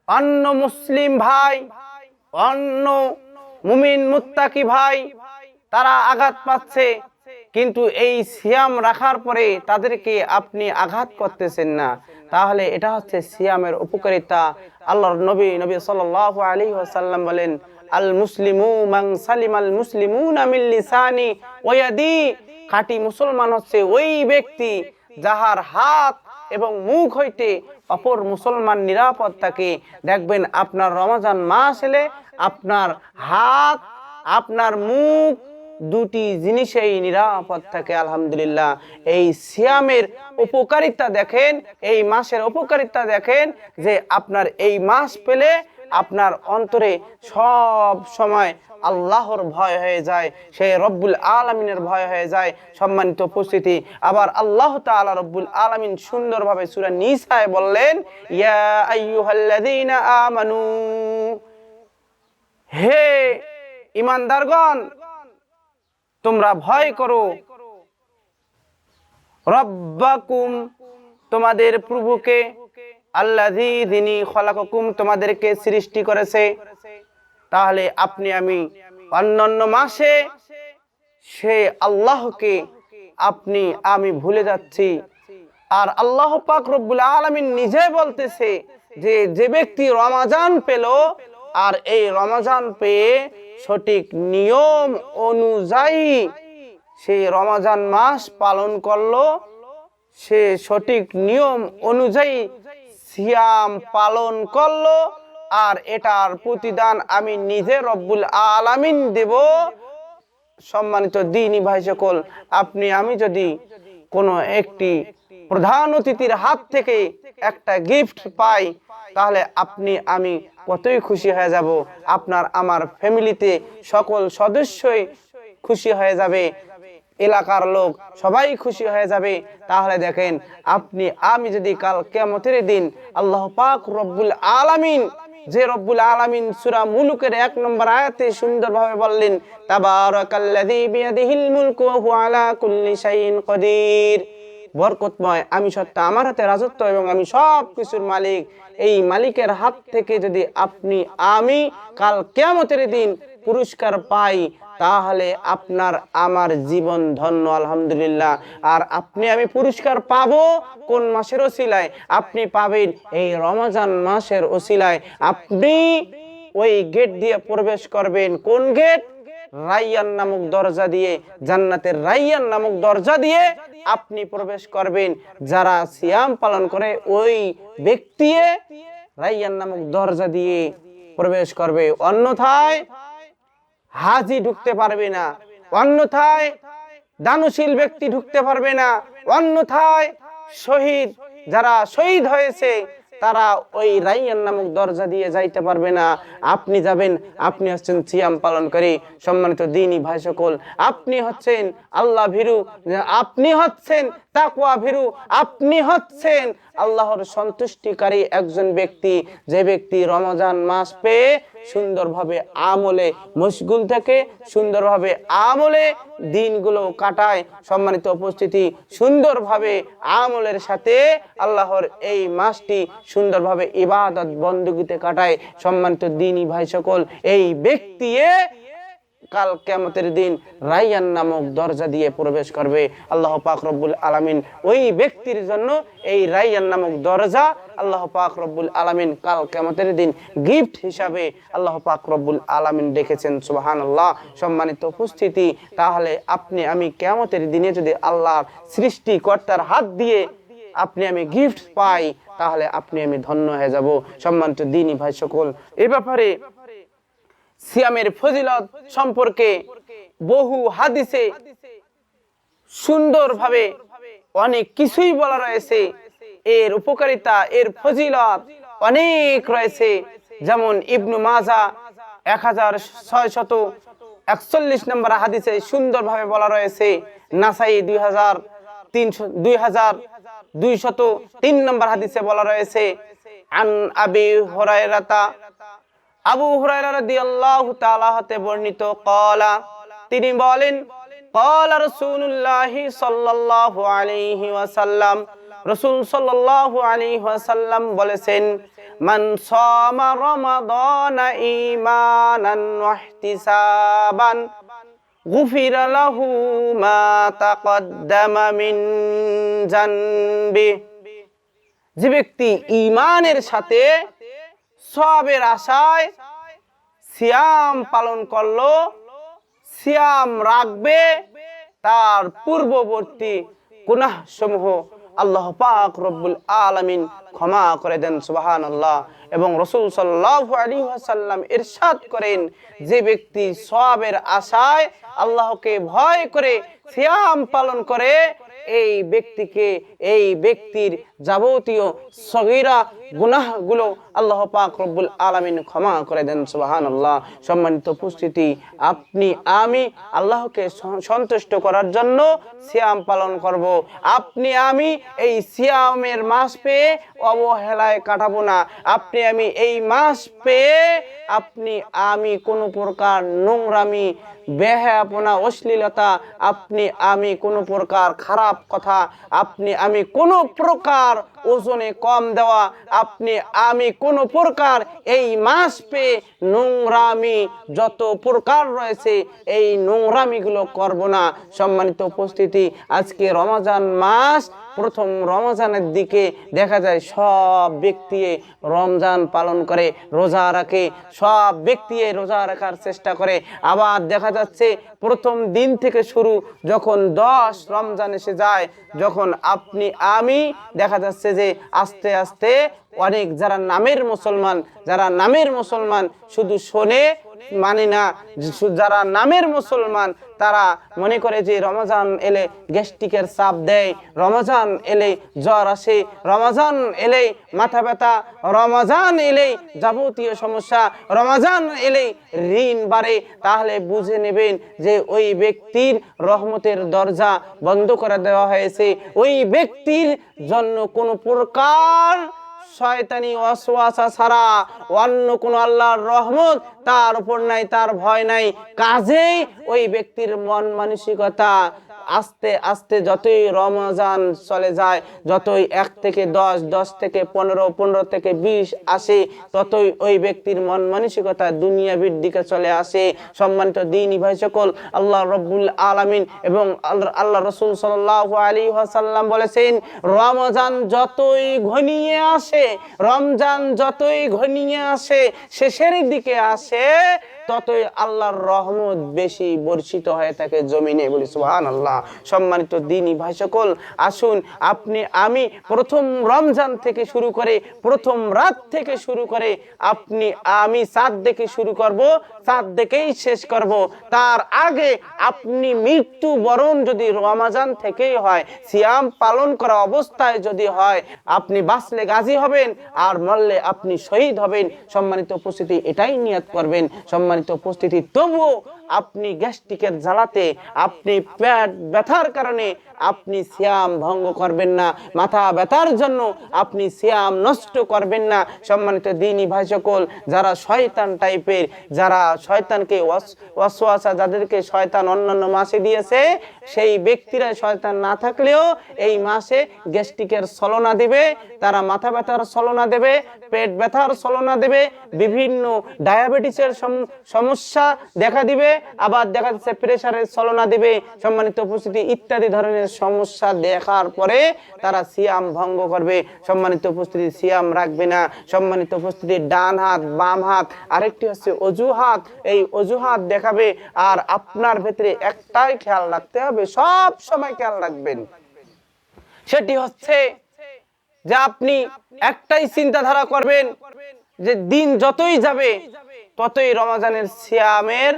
অন্য মুসলিম ভাই, অন্য মুমিন মুত্তাকি ভাই তারা আঘাত পাচ্ছে, কিন্তু এই সিয়াম রাখার পরে তাদেরকে আপনি আঘাত করতেছেন না, তাহলে এটা হচ্ছে সিয়ামের উপকারিতা। আল্লাহর নবী সাল্লাল্লাহু আলাইহি ওয়াসাল্লাম বলেন, আল মুসলিমু মান সালিমাল মুসলিমুনা মিন লিসানি ওয়া ইয়াদি। খাঁটি মুসলমান হচ্ছে ওই ব্যক্তি যাহার হাত এবং মুখ হইতে অপর মুসলমান নিরাপদ থাকে। দেখবেন আপনার রমজান মাস এলে আপনার হাত, আপনার মুখ দুটি জিনিসেই নিরাপদ থাকে, আলহামদুলিল্লাহ। এই সিয়ামের উপকারিতা দেখেন, এই মাসের উপকারিতা দেখেন, যে আপনার এই মাস পেলে আপনার অন্তরে সব সময় আল্লাহর ভয় হয়ে যায়, সেই রব্বুল আলামিনের ভয় হয়ে যায়। সম্মানিত উপস্থিতি, আবার আল্লাহ তাআলা রব্বুল আলামিন সুন্দরভাবে সূরা নিসায় বললেন, ইয়া আইয়ুহাল্লাযীনা আমানু, হে ঈমানদারগণ, তোমরা ভয় করো রব্বাকুম, তোমাদের প্রভুকে, আল্লাযী, যিনি খলাকাকুম, তোমাদেরকে সৃষ্টি করেছে। তাহলে আমি অন্যান্য মাসে সে আল্লাহকে আমি ভুলে যাচ্ছি। আর আল্লাহ পাক রব্বুল আলামিন নিজে বলতেছে যে যে ব্যক্তি রমজান পেল আর এই রমজান পেয়ে সঠিক নিয়ম অনুযায়ী সে রমজান মাস পালন করলো, সে সঠিক নিয়ম অনুযায়ী সিয়াম পালন করলো, আর এটার প্রতিদান আমি নিজে রব্বুল আলামিন দেব। সম্মানিত দ্বীনি ভাই সকল, আমি যদি কোনো একটি প্রধান অতিথির হাত থেকে একটা গিফট পাই, তাহলে আমি কতই খুশি হয়ে যাব। আপনার আমার ফ্যামিলিতে সকল সদস্যই খুশি হয়ে যাবে, এলাকার লোক সবাই খুশি হয়ে যাবে। তাহলে দেখেন আমি যদি কাল কিয়ামতের দিন আল্লাহ পাক রব্বুল আলামিন, যে রব্বুল আলামিন সূরা মুলুকের 1 নম্বর আয়াতে সুন্দরভাবে বললেন, তাবারাকাল্লাযী বিয়াদিহিল মুলকু ওয়া হুয়া আলা কুল্লি শাইইন কাদির, বরকতময়, আমি সত্য, আমার হাতে রাজত্ব এবং আমি সব কিছুর মালিক। এই মালিকের হাত থেকে যদি আমি কাল কিয়ামতের দিন পুরস্কার পাই, তাহলে আপনার আমার জীবন ধন্য, আলহামদুলিল্লাহ। আর আমি পুরস্কার পাবো কোন মাসের ওসিলায়? আপনি পাবেন এই রমজান মাসের ওসিলায়। আপনি ওই গেট দিয়ে প্রবেশ করবেন। কোন গেট? রাইয়ান নামক দরজা দিয়ে, জান্নাতের রাইয়ান নামক দরজা দিয়ে আপনি প্রবেশ করবেন। যারা সিয়াম পালন করে ওই ব্যক্তি রাইয়ান নামক দরজা দিয়ে প্রবেশ করবে, অন্যথায় হাজি ঢুকতে পারবে না, অন্যথায় দানশীল ব্যক্তি ঢুকতে পারবে না, অন্যথায় যারা শহীদ হয়েছে তারা ওই রাইয়ান নামক দরজা দিয়ে যাইতে পারবে না। আপনি যাবেন, আপনি হচ্ছেন সিয়াম পালন করে। সম্মানিত দ্বীনি ভাই সকল, আপনি হচ্ছেন আল্লাহ ভীরু, আপনি হচ্ছেন তাকওয়া ভীরু, আপনি হচ্ছেন আল্লাহর সন্তুষ্টিকারী একজন ব্যক্তি, যে ব্যক্তি রমজান মাস পেয়ে সুন্দরভাবে আমলে মশগুল থেকে সুন্দরভাবে আমলে দিনগুলো কাটায়। সম্মানিত উপস্থিতি, সুন্দরভাবে আমলের সাথে আল্লাহর এই মাসটি সুন্দরভাবে ইবাদত বندگিতে কাটায়। সম্মানিত দ্বীনি ভাই সকল, এই ব্যক্তি কাল কিয়ামতের দিন রায়্যান নামক দরজা দিয়ে প্রবেশ করবে। আল্লাহ পাক রব্বুল আলামিন ওই ব্যক্তির জন্য এই রায়্যান নামক দরজা আল্লাহ পাক রব্বুল আলামিন কাল কিয়ামতের দিন গিফট হিসাবে আল্লাহ পাক রব্বুল আলামিন রেখেছেন। সুবহানাল্লাহ। সম্মানিত উপস্থিতি, তাহলে আপনি আমি কিয়ামতের দিনে যদি আল্লাহর সৃষ্টিকর্তার হাত দিয়ে আপনি আমি গিফট পাই, তাহলে আপনি আমি ধন্য হয়ে যাব। সম্মানিত দ্বীনি ভাই সকল, এই ব্যাপারে সিয়ামের ফজিলত সম্পর্কে বহু হাদিসে সুন্দরভাবে অনেক কিছুই বলা রয়েছে। এর উপকারিতা, এর ফজিলত অনেক রয়েছে। যেমন ইবনু মাজা 1641 নম্বর হাদিসে সুন্দরভাবে বলা রয়েছে। নাসাই 2203 নম্বর হাদিসে বলা রয়েছে। আন আবি হুরায়রাতা, আবু হুরায়রা রাদিয়াল্লাহু তাআলা হতে বর্ণিত, ক্বালা, তিনি বলেন, ক্বালা রাসূলুল্লাহ সাল্লাল্লাহু আলাইহি ওয়াসাল্লাম, রাসূল সাল্লাল্লাহু আলাইহি ওয়াসাল্লাম বলেছেন, মান সামা রমাদানা ঈমানান ওয়া ইহতিসাবান গুফিরা লাহু মা তাকদ্দামা মিন জানবি। যে ব্যক্তি ঈমানের সাথে সওয়াবের আশায় সিয়াম পালন করলো, সিয়াম রাখবে, তার পূর্ববর্তী গুনাহ সমূহ আল্লাহ পাক রব্বুল আলামিন ক্ষমা করে দেন। সুবহানাল্লাহ। এবং রাসূল সাল্লাল্লাহু আলাইহি ওয়াসাল্লাম ইরশাদ করেন, যে ব্যক্তি সওয়াবের আশায় আল্লাহকে ভয় করে সিয়াম পালন করে, এই ব্যক্তিকে, এই ব্যক্তির যাবতীয় সগীরা গুনাহগুলো আল্লাহ পাক রব্বুল আলামিন ক্ষমা করে দেন। সুবহানাল্লাহ। সম্মানিত উপস্থিতি, আপনি আমি আল্লাহকে সন্তুষ্ট করার জন্য সিয়াম পালন করব। আপনি আমি এই সিয়ামের মাস পেয়ে অবহেলায় কাটাবো না। আপনি আমি এই মাস পেয়ে আপনি আমি কোনো প্রকার নোংরামি, বেহায়াপনা, অশ্লীলতা, আপনি আমি কোনো প্রকার খারাপ কথা, আপনি আমি কোনো প্রকার ওজনে কম দেওয়া, আপনি আমি কোনো প্রকার এই মাস পেয়ে নোংরামি যত প্রকার রয়েছে এই নোংরামিগুলো করব না। সম্মানিত উপস্থিতি, আজকে রমজান মাস, প্রথম রমজানের দিকে দেখা যায় সব ব্যক্তি রমজান পালন করে, রোজা রাখে, সব ব্যক্তি রোজা রাখার চেষ্টা করে। আবার দেখা যাচ্ছে প্রথম দিন থেকে শুরু, যখন 10 রমজান এসে যায়, যখন আপনি আমি দেখা যাচ্ছে যে আস্তে আস্তে অনেক যারা নামের মুসলমান শুধু শোনে মানে না, যারা নামের মুসলমান তারা মনে করে যে রমজান এলে গ্যাস্ট্রিকের চাপ দেয়, রমজান এলে জ্বর আসে, রমজান এলে মাথা ব্যথা, রমজান এলে যাবতীয় সমস্যা, রমজান এলে ঋণ বাড়ে, তাহলে বুঝে নেবেন যে ওই ব্যক্তির রহমতের দরজা বন্ধ করে দেওয়া হয়েছে। ওই ব্যক্তির জন্য কোনো প্রকার শয়তানি ওয়াসওয়াসা ছাড়া অন্য কোন আল্লাহর রহমত তার উপর নাই, তার ভয় নাই। কাজেই ওই ব্যক্তির মন মানসিকতা আস্তে আস্তে যতই রমজান চলে যায়, যতই 1 থেকে 10, 10 থেকে 15, 15 থেকে 20 আসে, ততই ওই ব্যক্তির মন মানসিকতা দুনিয়াবির দিকে চলে আসে। সম্মানিত দ্বীনি ভাই সকল, আল্লাহ রব্বুল আলামিন এবং আল্লাহ রাসূল সাল্লাল্লাহু আলাইহি ওয়াসাল্লাম বলেছেন, রমজান যতই ঘনিয়ে আসে, শেষের দিকে আসে, ততই আল্লাহর রহমত বেশি বর্ষিত হয়ে থাকে জমিনে। বলি সুবহানাল্লাহ। সম্মানিত দ্বীনি ভাই সকল, আসুন আপনি আমি প্রথম রমজান থেকে শুরু করে, প্রথম রাত থেকে শুরু করে আপনি আমি চাঁদ দেখে শুরু করব, চাঁদ দেখেই শেষ করব। তার আগে আপনি মৃত্যুবরণ যদি রমজান থেকেই হয়, সিয়াম পালন করা অবস্থায় যদি হয়, আপনি বাঁচলে গাজী হবেন আর মরলে আপনি শহীদ হবেন। সম্মানিত উপস্থিতি, এটাই নিয়ত করবেন। সম্মানিত উপস্থিতি, তবুও আপনি গ্যাস্ট্রিকের জ্বালাতে, আপনি পেট ব্যথার কারণে আপনি সিয়াম ভঙ্গ করবেন না, মাথা ব্যথার জন্য আপনি সিয়াম নষ্ট করবেন না। সম্মানিত দ্বীনি ভাই সকল, যারা শয়তান টাইপের, যারা শয়তানকে ওয়াসওয়াসা, যাদেরকে শয়তান অন্যান্য মাসে দিয়েছে, সেই ব্যক্তিরা শয়তান না থাকলেও এই মাসে গ্যাস্ট্রিকের ছলনা দেবে, তারা মাথা ব্যথার ছলনা দেবে, পেট ব্যথার ছলনা দেবে, বিভিন্ন ডায়াবেটিসের সমস্যা দেখা দিবে, আবার দেখা যাচ্ছে প্রেসারের ছলনা দেবে, সম্মানিত উপস্থিতি, ইত্যাদি ধরনের সমস্যা দেখার পরে তারা সিয়াম ভঙ্গ করবে। সম্মানিত উপস্থিতি, সিয়াম রাখবে না। সম্মানিত উপস্থিতি, ডান হাত বাম হাত, আরেকটি হচ্ছে অজুহাত, এই অজুহাত দেখাবে। আর আপনার ভেতরে একটাই খেয়াল রাখতে হবে, সব সময় খেয়াল রাখবেন, সেটি হচ্ছে যে আপনি একটাই চিন্তাধারা করবেন যে দিন যতই যাবে ততই রমজানের সিয়ামের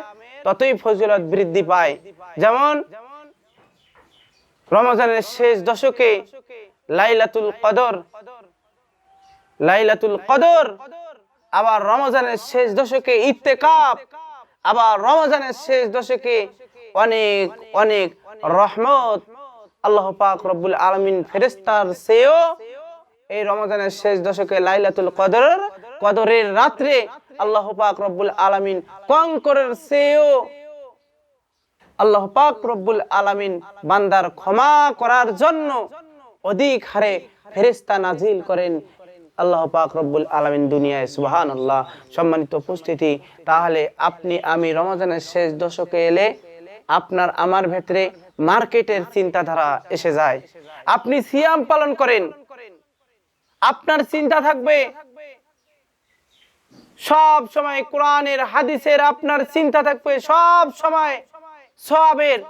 ততই ফজিলত বৃদ্ধি পায়। যেমন রমজানের শেষ দশকে লাইলাতুল কদর, আবার রমজানের শেষ দশকে ইত্তেকাফ, আবার রমজানের শেষ দশকে অনেক অনেক রহমত। আল্লাহ পাক রব্বুল আলামিন ফেরেশতার চেয়েও এই রমজানের শেষ দশকে লাইলাতুল কদরের রাত্রে আল্লাহ পাক রব্বুল আলামিন কঙ্করের চেয়েও আল্লাহ পাক রব্বুল আলামিন বান্দার ক্ষমা করার জন্য অধিক হারে ফেরেশতা নাজিল করেন আল্লাহ পাক রব্বুল আলামিন দুনিয়ায়। সুবহানাল্লাহ। সম্মানিত উপস্থিতি, তাহলে আপনি আমি রমজানের শেষ দশকে এলে আপনার আমার ভেতরে মার্কেটের চিন্তাধারা এসে যায়। আপনি সিয়াম পালন করেন, আপনার চিন্তা থাকবে সব সময় কোরআনের হাদিসের, আপনার চিন্তা থাকবে সব সময় সওয়াবের।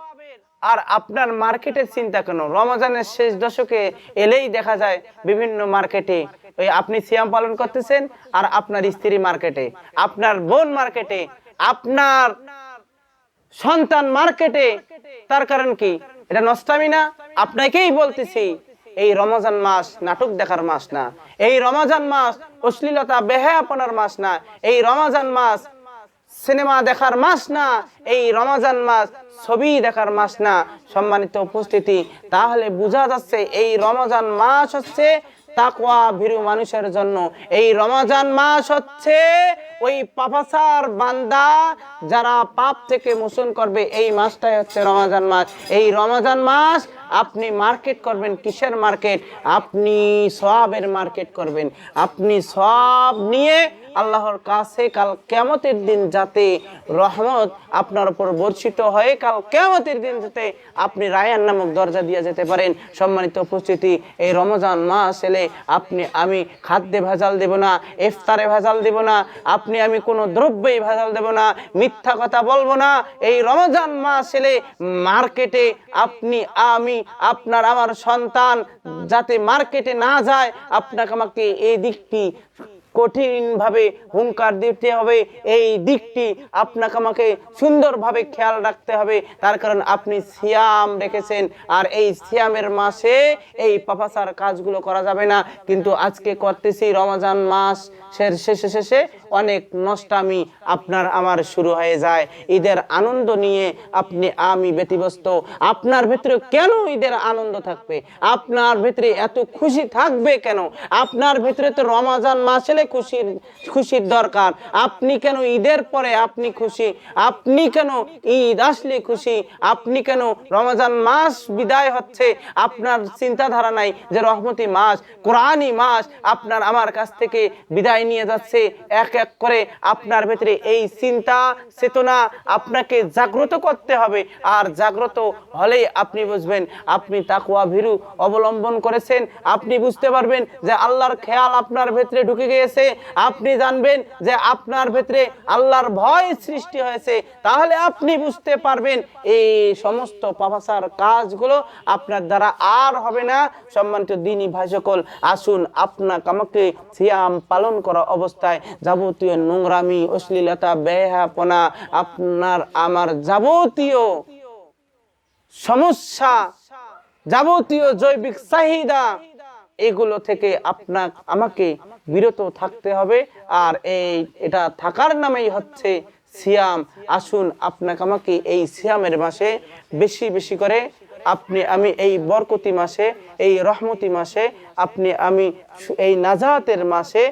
আর আপনার মার্কেটের চিন্তা কেন? রমজানের শেষ দশকে এলেই দেখা যায় বিভিন্ন মার্কেটে ওই আপনি সিয়াম পালন করতেছেন, আর আপনার স্ত্রী মার্কেটে, আপনার বোন মার্কেটে, আপনার সন্তান মার্কেটে। তার কারণ কি? এটা নষ্টামি না? আপনাকেই বলতেছি, এই রমজান মাস নাটক দেখার মাস না, এই রমজান মাস অশ্লীলতা বেহায়াপনার মাস না, এই রমজান মাস সিনেমা দেখার মাস না, এই রমজান মাস ছবি দেখার মাস না। সম্মানিত উপস্থিতি, তাহলে বোঝা যাচ্ছে এই রমজান মাস হচ্ছে তাকওয়া ভীরু মানুষের জন্য। এই রমজান মাস হচ্ছে ওই পাপাচার বান্দা যারা পাপ থেকে মোচন করবে, এই মাসটাই হচ্ছে রমজান মাস। এই রমজান মাস আপনি মার্কেট করবেন, কিসের মার্কেট? আপনি সওয়াবের মার্কেট করবেন। আপনি সওয়াব নিয়ে আল্লাহর কাছে কাল কিয়ামতের দিন যাতে রহমত আপনার উপর বর্ষিত হয়ে কাল কিয়ামতের দিন যাতে আপনি রায়ান নামক দরজা দিয়ে যেতে পারেন। সম্মানিত উপস্থিতি, এই রমজান মাস এলে আপনি আমি খাদ্যে ভেজাল দেব না, ইফতারে ভেজাল দেব না, আপনি আমি কোনো দ্রব্যেই ভেজাল দেব না, মিথ্যা কথা বলবো না। এই রমজান মাস এলে মার্কেটে আপনি আমি আপনার আমার সন্তান যাতে মার্কেটে না যায়, আপনাকে আমাকে এই দিকটি কঠিনভাবে হুঙ্কার দিতে হবে, এই দিকটি আপনাকে আমাকে সুন্দরভাবে খেয়াল রাখতে হবে। তার কারণ আপনি সিয়াম রেখেছেন, আর এই সিয়ামের মাসে এই পাপাচার কাজগুলো করা যাবে না। কিন্তু আজকে করতেছি রমজান মাস শেষে অনেক নষ্টামি আপনার আমার শুরু হয়ে যায়। ঈদের আনন্দ নিয়ে আপনি আমি ব্যতিব্যস্ত। আপনার ভেতরে কেন ঈদের আনন্দ থাকবে? আপনার ভেতরে এত খুশি থাকবে কেন? আপনার ভেতরে তো রমজান মাস এলে খুশির দরকার। আপনি কেন ঈদের পরে আপনি খুশি? আপনি কেন ঈদ আসলে খুশি? আপনি কেন রমজান মাস বিদায় হচ্ছে আপনার চিন্তাধারা নাই যে রহমতি মাস, কোরআনী মাস আপনার আমার কাছ থেকে বিদায় নিয়ে যাচ্ছে? এক এক করে আপনার ভেতরে এই চিন্তা চেতনা আপনাকে জাগ্রত করতে হবে। আর জাগ্রত হলেই আপনি বুঝবেন আপনি তাকওয়া ভীরু অবলম্বন করেছেন। আপনি বুঝতে পারবেন যে আল্লাহর খেয়াল আপনার ভেতরে ঢুকে গিয়েছে। আপনি জানবেন যে আপনার ভেতরে আল্লাহর ভয় সৃষ্টি হয়েছে। তাহলে আপনি বুঝতে পারবেন এই সমস্ত পাপাচার কাজগুলো আপনার দ্বারা আর হবে না। সম্মানিত দ্বীনি ভাই সকল, আসুন আপনাকে আমাকে সিয়াম পালন করা অবস্থায় যাবতীয় নোংরামি, অশ্লীলতা, বেহায়াপনা, আপনার আমার যাবতীয় সমস্যা, যাবতীয় জৈবিক চাহিদা, এগুলো থেকে আমাকে বিরত থাকতে হবে। আর এটা থাকার নামেই হচ্ছে সিয়াম। আসুন আপনাকে আমাকে এই সিয়ামের মাসে বেশি বেশি করে আপনি আমি এই বরকতি মাসে, এই রহমতি মাসে, আপনি আমি এই নাজাতের মাসে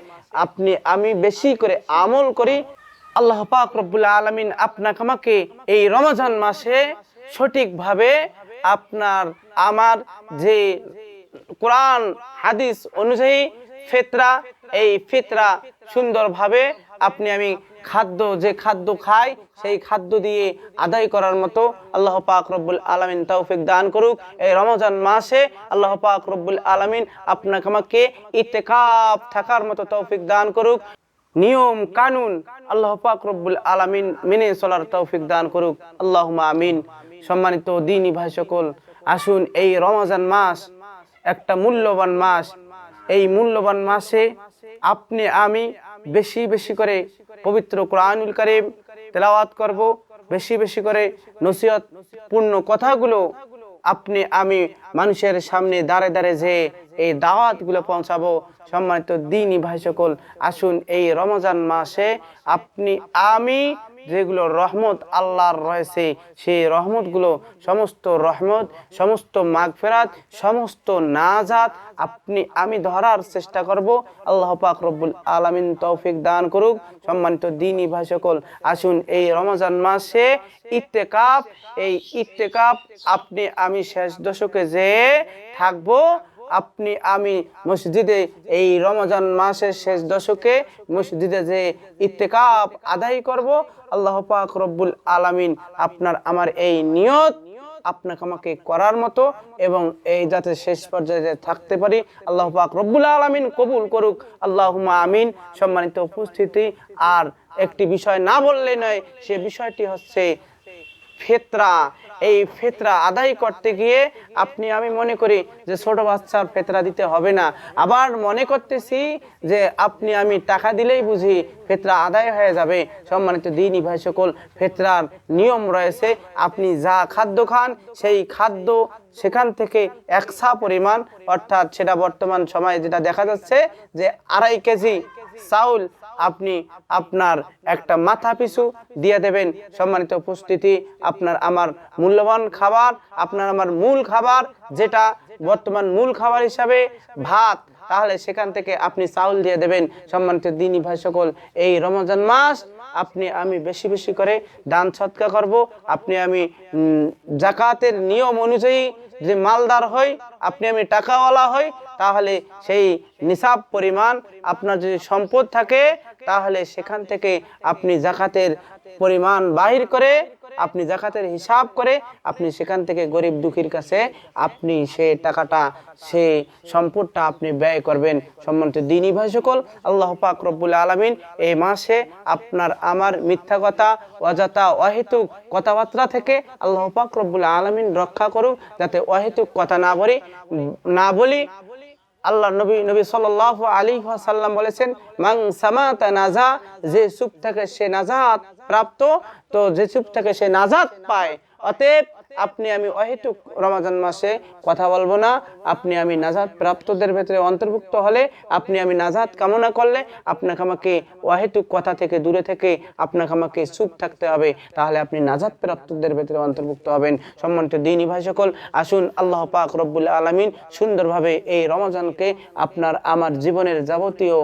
আপনি আমি বেশি করে আমল করি। আল্লাহ পাক রব্বুল আলামিন আপনাকে আমাকে এই রমজান মাসে সঠিকভাবে আপনার আমার যে কোরআন হাদিস অনুযায়ী ফিতরা, এই ফিতরা সুন্দরভাবে আপনি আমি যে খাদ্য খাই সেই খাদ্য দিয়ে আদায় করার মতো আল্লাহ পাক রব্বুল আলামিন তৌফিক দান করুক। এই রমজান মাসে আল্লাহ পাক রব্বুল আলামিন আপনাকে আমাকে ইতিকাফ থাকার মতো তৌফিক দান করুক। নিয়ম কানুন আল্লাহ পাক রব্বুল আলামিন মেনে চলার তৌফিক দান করুক, আল্লাহুম্মা আমিন। সম্মানিত দ্বীনি ভাই সকল, আসুন এই রমজান মাস একটা মূল্যবান মাস। এই মূল্যবান মাসে আপনি আমি বেশি বেশি করে পবিত্র কোরআনুল কারীম তেলাওয়াত করব, বেশি বেশি করে নসিহত পূর্ণ কথাগুলো আপনি আমি মানুষের সামনে দাঁড়ে দাঁড়ে যে এই দাওয়াতগুলো পৌঁছাবো। সম্মানিত দ্বীনি ভাই সকল, আসুন এই রমজান মাসে আপনি আমি যেগুলো রহমত আল্লাহর রয়েছে সেই রহমতগুলো, সমস্ত রহমত, সমস্ত মাগফিরাত, সমস্ত নাজাত আপনি আমি ধরার চেষ্টা করব। আল্লাহ পাক রব্বুল আলামিন তৌফিক দান করুক। সম্মানিত দ্বীনি ভাই সকল, আসুন এই রমজান মাসে ইত্তেকাফ, এই ইত্তেকাফ আপনি আমি শেষ দশকে যে থাকবো, আপনি আমি মসজিদে এই রমজান মাসের শেষ দশকে মসজিদে যে ইত্তেকাফ আদায় করব। আল্লাহ পাক রব্বুল আলামিন আপনার আমার এই নিয়ত আপনাকে আমাকে করার মতো এবং এই যাতে শেষ পর্যায়ে থাকতে পারি আল্লাহ পাক রব্বুল আলামিন কবুল করুক, আল্লাহুম্মা আমিন। সম্মানিত উপস্থিতি, আর একটি বিষয় না বললে নয়, সে বিষয়টি হচ্ছে ফিতরা। এই ফিতরা আদায় করতে গিয়ে আপনি আমি মনে করি যে ছোট বাচ্চার ফিতরা দিতে হবে না, আবার মনে করতেছি যে আপনি আমি টাকা দিলেই বুঝি ফিতরা আদায় হয়ে যাবে। সম্মানিত দ্বীনি ভাই সকল, ফিতরার নিয়ম রয়েছে। আপনি যা খাদ্য খান সেই খাদ্য সেখান থেকে একসা পরিমাণ, অর্থাৎ সেটা বর্তমান সময়ে যেটা দেখা যাচ্ছে যে 2.5 কেজি চাউল আপনি আপনার একটা মাথা পিছু দিয়ে দেবেন। সম্মানিত উপস্থিতি, আপনার আমার মূল্যবান খাবার, আপনার আমার মূল খাবার যেটা বর্তমান মূল খাবার হিসাবে ভাত, তাহলে সেখান থেকে আপনি চাউল দিয়ে দেবেন। সম্মানিত দ্বীনি ভাই সকল, এই রমজান মাস আপনি আমি বেশি বেশি করে দান সদকা করব। আপনি আমি জাকাতের নিয়ম অনুযায়ী যে মালদার হই, আপনি আমি টাকাওয়ালা হই, তাহলে সেই নিসাব পরিমাণ আপনার যদি সম্পদ থাকে তাহলে সেখান থেকে আপনি জাকাতের পরিমাণ বাহির করে, আপনি জাকাতের হিসাব করে আপনি সেখান থেকে গরিব দুঃখীর কাছে আপনি সে টাকাটা, সে সম্পদটা আপনি ব্যয় করবেন। সম্মানিত দ্বীনি ভাই সকল, আল্লাহ পাক রব্বুল আলামিন এই মাসে আপনার আমার মিথ্যা কথা, অযথা অহেতুক কথাবার্তা থেকে আল্লাহ পাক রব্বুল আলামিন রক্ষা করুক, যাতে অহেতুক কথা না বলি। আল্লাহ নবী সাল্লাল্লাহু আলাইহি ওয়াসাল্লাম বলেছেন, মান সামাতা নাজা, যে চুপ থাকে সে নাজাত প্রাপ্ত, তো যে চুপ থাকে সে নাজাত পায়। অতএব আপনি আমি অহেতুক রমজান মাসে কথা বলবো না। আপনি আমি নাজাত প্রাপ্তদের ভেতরে অন্তর্ভুক্ত হলে, আপনি আমি নাজাত কামনা করলে আপনাকে আমাকে অহেতুক কথা থেকে দূরে থেকে আপনাকে আমাকে চুপ থাকতে হবে, তাহলে আপনি নাজাত প্রাপ্তদের ভেতরে অন্তর্ভুক্ত হবেন। সম্মানিত দ্বীনি ভাই সকল, আসুন আল্লাহ পাক রব্বুল আলামিন সুন্দরভাবে এই রমজানকে আপনার আমার জীবনের যাবতীয়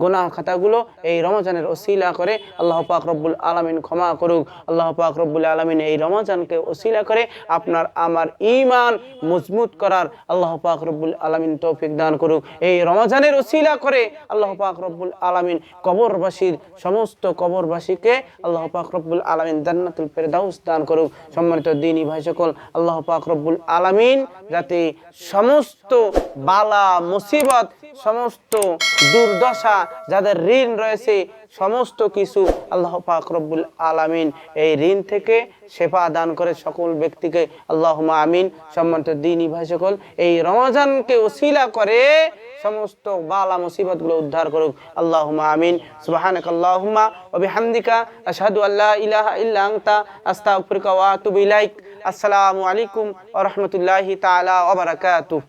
গুনাহ খাতাগুলো এই রমজানের ওসিলা করে আল্লাহ পাক রব্বুল আলামিন ক্ষমা করুক। আল্লাহ পাক রব্বুল আলামিন এই রমজানকে ওসিলা করে আপনার আমার ঈমান মজবুত করার আল্লাহ পাক রব্বুল আলামিন তৌফিক দান করুক। এই রমজানের ওসিলা করে আল্লাহ পাক রব্বুল আলামিন কবরবাসীর সমস্ত কবরবাসীকে আল্লাহ পাক রব্বুল আলামিন জান্নাতুল ফেরদাউস দান করুক। সম্মানিত দ্বীনি ভাই সকল, আল্লাহ পাক রব্বুল আলামিন যাতে সমস্ত বালা মুসিবত, সমস্ত দুর্দশা, যাদের ঋণ রয়েছে সমস্ত কিছু আল্লাহ পাক রব্বুল আলামিন এই ঋণ থেকে শেফা দান করে সকল ব্যক্তিকে, আল্লাহুম্মা আমিন। সম্মানিত দ্বীনি ভাই সকল, এই রমজানকে ওসিলা করে সমস্ত বালা মুসিবতগুলো উদ্ধার করুক, আল্লাহুম্মা আমিন। সুবহানাকাল্লাহুম্মা ওয়া বিহামদিকা আশহাদু আল্লা ইলাহা ইল্লা আনতা আস্তাগফিরুকা ওয়া আতুবু ইলাইক। আসসালামু আলাইকুম ওয়া রাহমাতুল্লাহি তাআলা ওয়া বারাকাতুহু।